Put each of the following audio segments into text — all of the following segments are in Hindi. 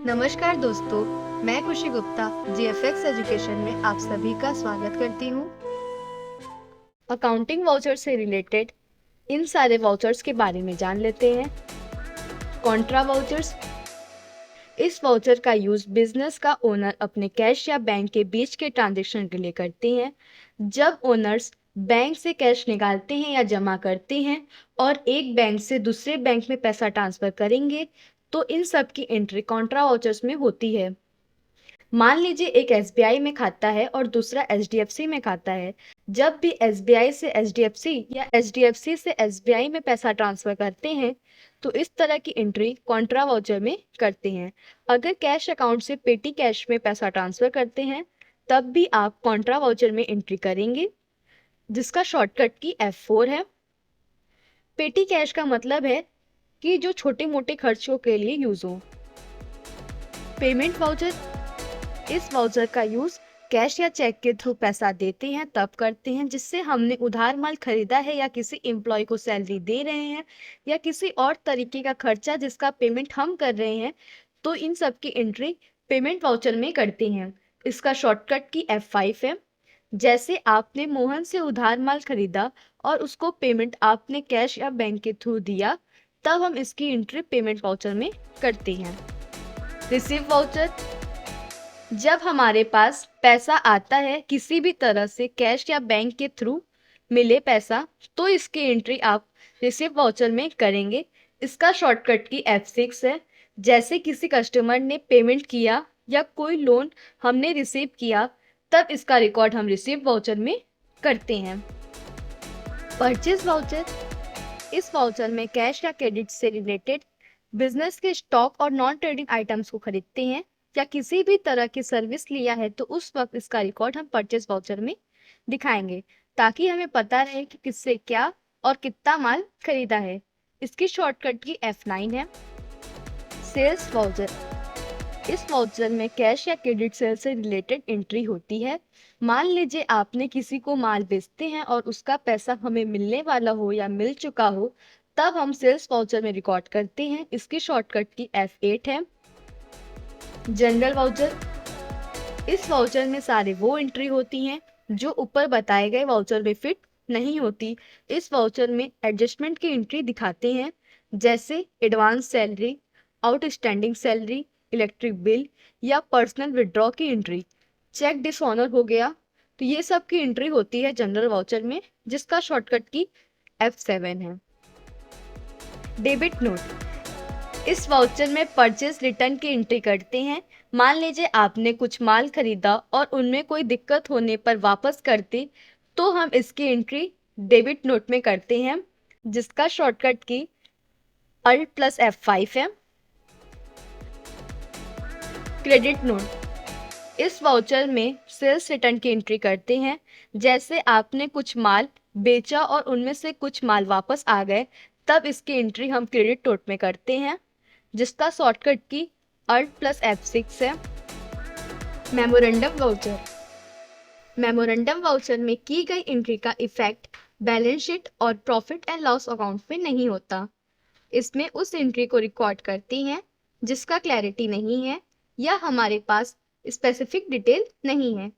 नमस्कार दोस्तों, मैं खुशी गुप्ता जीएफएक्स एजुकेशन में आप सभी का स्वागत करती हूँ। अकाउंटिंग वाउचर से रिलेटेड इन सारे वाउचर्स के बारे में जान लेते हैं। कॉन्ट्रा वाउचर्स, इस वाउचर का यूज बिजनेस का ओनर अपने कैश या बैंक के बीच के ट्रांजैक्शन के लिए करते हैं। जब ओनर्स बैंक से कैश निकालते हैं या जमा करते हैं और एक बैंक से दूसरे बैंक में पैसा ट्रांसफर करेंगे तो इन सब की एंट्री कॉन्ट्रा वाउचर्स में होती है। मान लीजिए एक एसबीआई में खाता है और दूसरा एचडीएफसी में खाता है। जब भी एसबीआई से एचडीएफसी या एचडीएफसी से एसबीआई में पैसा ट्रांसफर करते हैं तो इस तरह की एंट्री कॉन्ट्रा वाउचर में करते हैं। अगर कैश अकाउंट से पेटी कैश में पैसा ट्रांसफर करते हैं तब भी आप कॉन्ट्रा वाउचर में एंट्री करेंगे, जिसका शॉर्टकट की F4 है। पेटी कैश का मतलब है कि जो छोटे मोटे खर्चों के लिए यूज हो। पेमेंट वाउचर, इस वाउचर का यूज कैश या चेक के थ्रू पैसा देते हैं तब करते हैं जिससे हमने उधार माल खरीदा है या किसी एम्प्लॉय को सैलरी दे रहे हैं या किसी और तरीके का खर्चा जिसका पेमेंट हम कर रहे हैं, तो इन सब की एंट्री पेमेंट वाउचर में करते हैं। इसका शॉर्टकट की F5 है। जैसे आपने मोहन से उधार माल खरीदा और उसको पेमेंट आपने कैश या बैंक के थ्रू दिया, तब हम इसकी एंट्री पेमेंट वाउचर में करते हैं। रिसीव वाउचर, जब हमारे पास पैसा आता है किसी भी तरह से कैश या बैंक के थ्रू मिले पैसा, तो इसकी एंट्री आप रिसीव वाउचर में करेंगे। इसका शॉर्टकट की F6 है। जैसे किसी कस्टमर ने पेमेंट किया या कोई लोन हमने रिसीव किया, तब इसका रिकॉर्ड हम रिसीव वाउचर में करते हैं। परचेज वाउचर, इस वाउचर में कैश या क्रेडिट से रिलेटेड बिजनेस के स्टॉक और नॉन ट्रेडिंग आइटम्स को खरीदते हैं या किसी भी तरह की सर्विस लिया है तो उस वक्त इसका रिकॉर्ड हम परचेज वाउचर में दिखाएंगे ताकि हमें पता रहे कि किससे क्या और कितना माल खरीदा है। इसकी शॉर्टकट की F9 है। सेल्स वाउचर, इस वाउचर में कैश या क्रेडिट सेल से रिलेटेड एंट्री होती है। मान लीजिए आपने किसी को माल बेचते हैं और उसका पैसा हमें मिलने वाला हो या मिल चुका हो, तब हम सेल्स वाउचर में रिकॉर्ड करते हैं। इसकी शॉर्टकट की F8 है। जनरल वाउचर, इस वाउचर में सारे वो एंट्री होती हैं जो ऊपर बताए गए वाउचर में फिट नहीं होती। इस वाउचर में एडजस्टमेंट की एंट्री दिखाते हैं, जैसे advance salary, outstanding salary, electric bill या पर्सनल विड्रॉ की एंट्री। चेक डिसऑनर हो गया, तो ये सब की एंट्री होती है जनरल वाउचर में, जिसका शॉर्टकट की F7 है। डेबिट नोट, इस वाउचर में परचेज रिटर्न की एंट्री करते हैं। मान लीजिए आपने कुछ माल खरीदा और उनमें कोई दिक्कत होने पर वापस करते, तो हम इसकी एंट्री डेबिट नोट में करते हैं, जिसका शॉर्टकट की Alt+F5 है। क्रेडिट नोट, इस वाउचर में सेल्स रिटर्न की एंट्री करते हैं। जैसे आपने कुछ माल बेचा और उनमें से कुछ माल वापस आ गए, तब इसकी एंट्री हम क्रेडिट नोट में करते हैं, जिसका शॉर्टकट की Alt+F6 है। मेमोरेंडम वाउचर, मेमोरेंडम वाउचर में की गई एंट्री का इफेक्ट बैलेंस शीट और प्रॉफिट एंड लॉस अकाउंट में नहीं होता। इसमें उस एंट्री को रिकॉर्ड करते हैं जिसका क्लैरिटी नहीं है या हमारे पास स्पेसिफिक डिटेल नहीं है।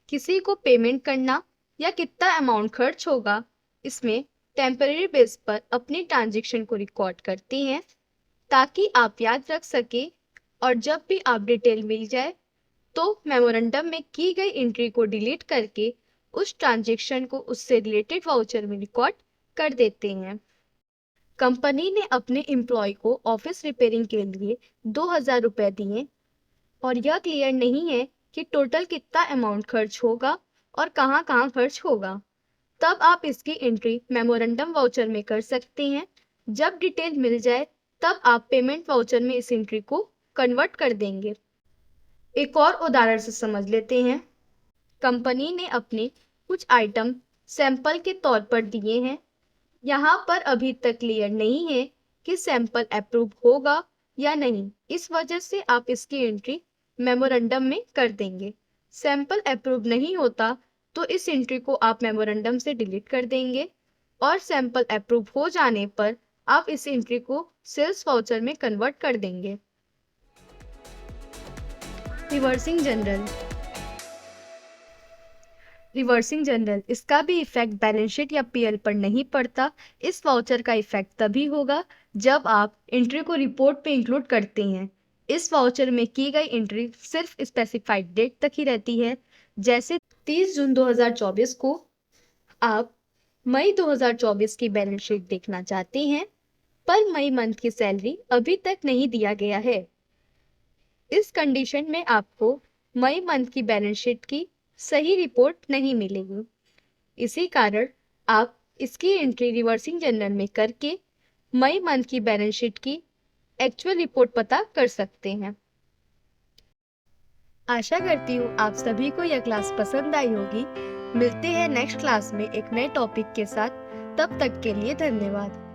किसी को पेमेंट करना या कितना अमाउंट खर्च होगा, इसमें टेम्परेरी बेस पर अपनी ट्रांजैक्शन को रिकॉर्ड करते हैं ताकि आप याद रख सके और जब भी आप डिटेल मिल जाए तो मेमोरेंडम में की गई एंट्री को डिलीट करके उस ट्रांजैक्शन को उससे रिलेटेड वाउचर में रिकॉर्ड कर देते हैं। कंपनी ने अपने एम्प्लॉय को ऑफिस रिपेयरिंग के लिए 2000 रुपए दिए और यह क्लियर नहीं है कि टोटल कितना अमाउंट खर्च होगा और कहाँ कहाँ खर्च होगा, तब आप इसकी एंट्री मेमोरेंडम वाउचर में कर सकते हैं। जब डिटेल मिल जाए तब आप पेमेंट वाउचर में इस एंट्री को कन्वर्ट कर देंगे। एक और उदाहरण से समझ लेते हैं। कंपनी ने अपने कुछ आइटम सैंपल के तौर पर दिए हैं। यहाँ पर अभी तक क्लियर नहीं है कि सैंपल अप्रूव होगा या नहीं, इस वजह से आप इसकी एंट्री मेमोरेंडम में कर देंगे। सैंपल अप्रूव नहीं होता तो इस एंट्री को आप मेमोरेंडम से डिलीट कर देंगे और सैंपल अप्रूव हो जाने पर आप इस एंट्री को सेल्स वाउचर में कन्वर्ट कर देंगे। Reversing general. रिवर्सिंग जनरल, इसका भी इफेक्ट बैलेंस शीट या पीएल पर नहीं पड़ता। इस वाउचर का इफेक्ट तभी होगा जब आप एंट्री को रिपोर्ट पे इंक्लूड करते हैं। इस वाउचर में की गई एंट्री सिर्फ स्पेसिफाइड डेट तक ही रहती है। जैसे 30 जून 2024 को आप मई 2024 की बैलेंस शीट देखना चाहते हैं, पर मई मंथ की सैलरी अभी तक नहीं दिया गया है। इस कंडीशन में आपको मई मंथ की बैलेंस शीट की सही रिपोर्ट नहीं मिलेगी। इसी कारण आप इसकी एंट्री रिवर्सिंग जनरल में करके मई मंथ की बैलेंस शीट की एक्चुअल रिपोर्ट पता कर सकते हैं। आशा करती हूँ आप सभी को यह क्लास पसंद आई होगी। मिलते हैं नेक्स्ट क्लास में एक नए टॉपिक के साथ। तब तक के लिए धन्यवाद।